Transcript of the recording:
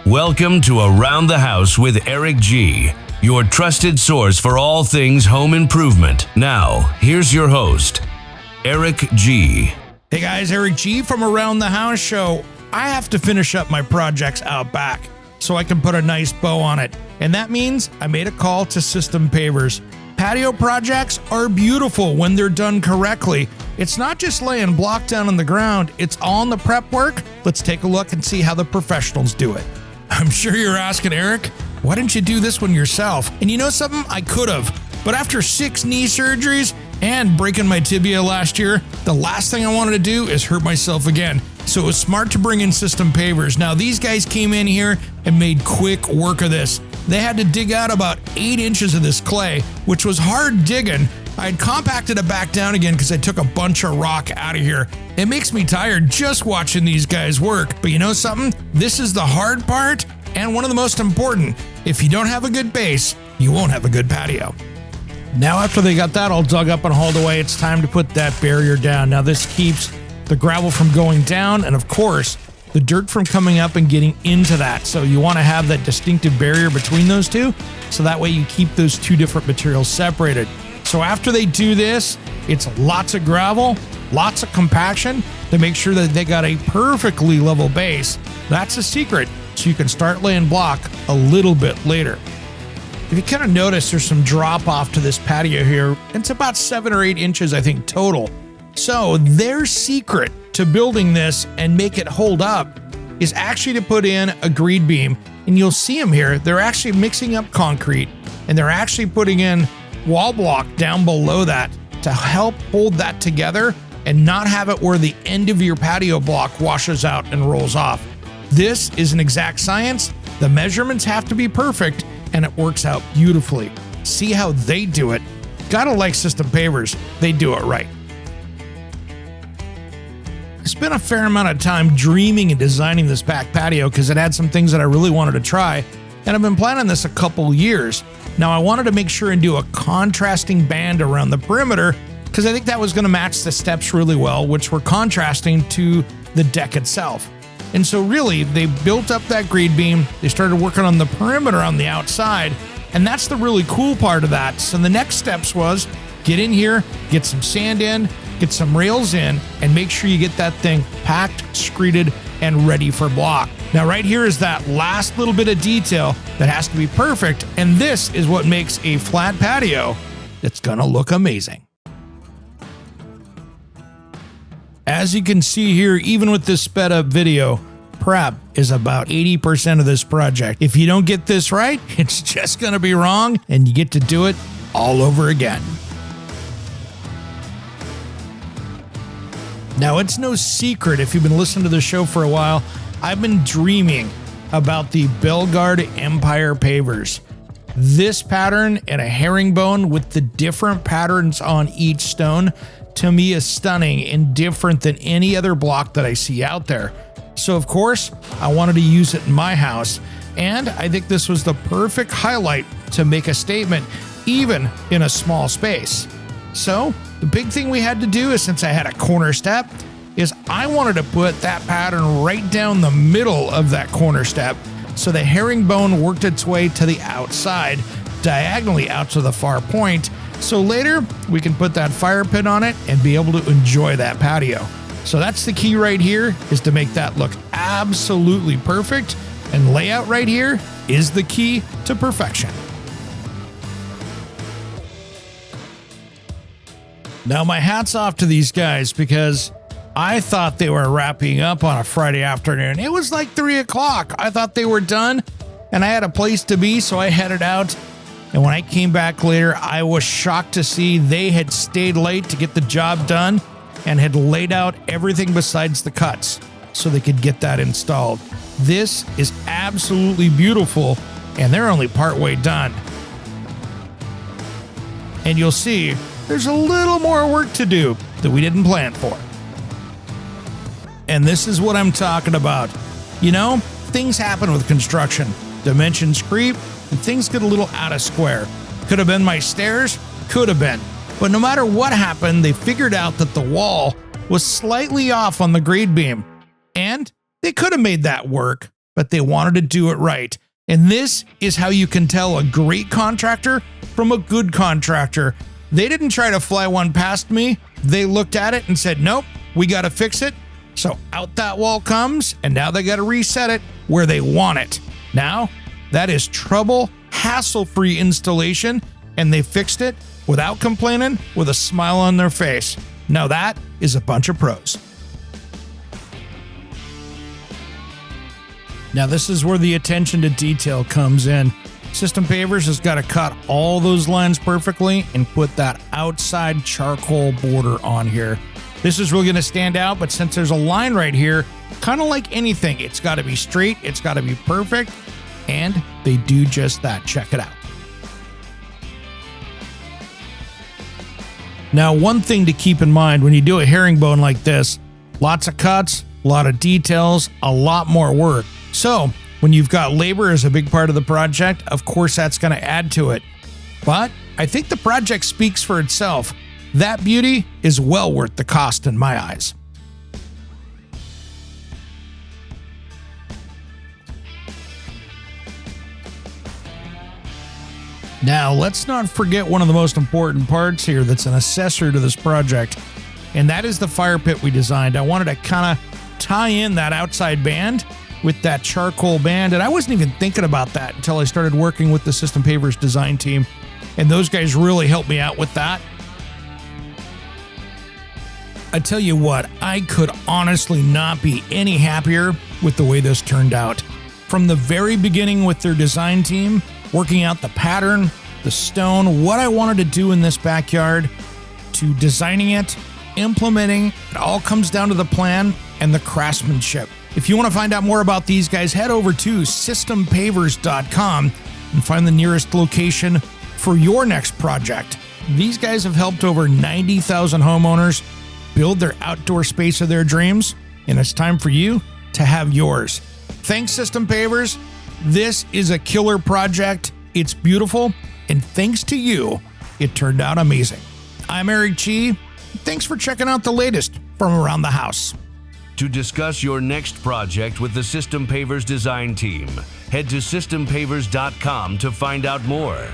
Welcome to Around the House with Eric G., your trusted source for all things home improvement. Now, here's your host, Eric G. Hey guys, Eric G. from Around the House Show. I have to finish up my projects out back so I can put a nice bow on it. And that means I made a call to System Pavers. Patio projects are beautiful when they're done correctly. It's not just laying block down on the ground, it's all in the prep work. Let's take a look and see how the professionals do it. I'm sure you're asking, Eric, why didn't you do this one yourself? And you know something? I could have. But after 6 knee surgeries and breaking my tibia last year, the last thing I wanted to do is hurt myself again. So it was smart to bring in System Pavers. Now these guys came in here and made quick work of this. They had to dig out about 8 inches of this clay, which was hard digging. I had compacted it back down again because I took a bunch of rock out of here. It makes me tired just watching these guys work. But you know something? This is the hard part and one of the most important. If you don't have a good base, you won't have a good patio. Now after they got that all dug up and hauled away, it's time to put that barrier down. Now this keeps the gravel from going down and of course the dirt from coming up and getting into that. So you want to have that distinctive barrier between those two, so that way you keep those two different materials separated. So after they do this, it's lots of gravel, lots of compaction to make sure that they got a perfectly level base. That's the secret, so you can start laying block a little bit later. If you kind of notice, there's some drop off to this patio here. It's about 7 or 8 inches, I think, total. So their secret to building this and make it hold up is actually to put in a green beam. And you'll see them here. They're actually mixing up concrete and they're actually putting in wall block down below that to help hold that together and not have it where the end of your patio block washes out and rolls off. This is an exact science. The measurements have to be perfect and it works out beautifully. See how they do it. Gotta like System Pavers. They do it right. I spent a fair amount of time dreaming and designing this back patio because it had some things that I really wanted to try, and I've been planning this a couple years. Now I wanted to make sure and do a contrasting band around the perimeter because I think that was going to match the steps really well, which were contrasting to the deck itself. And so really, they built up that grade beam, they started working on the perimeter on the outside, and that's the really cool part of that. So the next steps was get in here, get some sand in, get some rails in, and make sure you get that thing packed, screeded, and ready for block. Now right here is that last little bit of detail that has to be perfect, and this is what makes a flat patio that's gonna look amazing. As you can see here, even with this sped up video, prep is about 80% of this project. If you don't get this right, it's just gonna be wrong, and you get to do it all over again. Now, it's no secret, if you've been listening to the show for a while, I've been dreaming about the Belgard Empire pavers. This pattern and a herringbone with the different patterns on each stone, to me, is stunning and different than any other block that I see out there. So, of course, I wanted to use it in my house, and I think this was the perfect highlight to make a statement, even in a small space. So, the big thing we had to do is, since I had a corner step, is I wanted to put that pattern right down the middle of that corner step so the herringbone worked its way to the outside, diagonally out to the far point, so later we can put that fire pit on it and be able to enjoy that patio. So that's the key right here, is to make that look absolutely perfect, and layout right here is the key to perfection. Now, my hat's off to these guys because I thought they were wrapping up on a Friday afternoon. It was like 3 o'clock. I thought they were done and I had a place to be, so I headed out. And when I came back later, I was shocked to see they had stayed late to get the job done and had laid out everything besides the cuts so they could get that installed. This is absolutely beautiful, and they're only partway done. And you'll see there's a little more work to do that we didn't plan for. And this is what I'm talking about. You know, things happen with construction. Dimensions creep, and things get a little out of square. Could have been my stairs, could have been. But no matter what happened, they figured out that the wall was slightly off on the grade beam. And they could have made that work, but they wanted to do it right. And this is how you can tell a great contractor from a good contractor. They didn't try to fly one past me. They looked at it and said, nope, we got to fix it. So out that wall comes, and now they got to reset it where they want it. Now, that is trouble, hassle-free installation, and they fixed it without complaining, with a smile on their face. Now that is a bunch of pros. Now this is where the attention to detail comes in. System Pavers has got to cut all those lines perfectly and put that outside charcoal border on here. This is really going to stand out, but since there's a line right here, kind of like anything, it's got to be straight, it's got to be perfect, and they do just that. Check it out. Now, one thing to keep in mind when you do a herringbone like this, lots of cuts, a lot of details, a lot more work. So when you've got labor as a big part of the project, of course that's going to add to it. But I think the project speaks for itself. That beauty is well worth the cost in my eyes. Now, let's not forget one of the most important parts here that's an accessory to this project, and that is the fire pit we designed. I wanted to kind of tie in that outside band with that charcoal band, and I wasn't even thinking about that until I started working with the System Pavers design team, and those guys really helped me out with that. I tell you what, I could honestly not be any happier with the way this turned out. From the very beginning with their design team, working out the pattern, the stone, what I wanted to do in this backyard, to designing it, implementing, it all comes down to the plan and the craftsmanship. If you want to find out more about these guys, head over to systempavers.com and find the nearest location for your next project. These guys have helped over 90,000 homeowners build their outdoor space of their dreams, and it's time for you to have yours. Thanks, System Pavers. This is a killer project. It's beautiful, and thanks to you, it turned out amazing. I'm Eric G. Thanks for checking out the latest from around the house. To discuss your next project with the System Pavers design team, head to systempavers.com to find out more.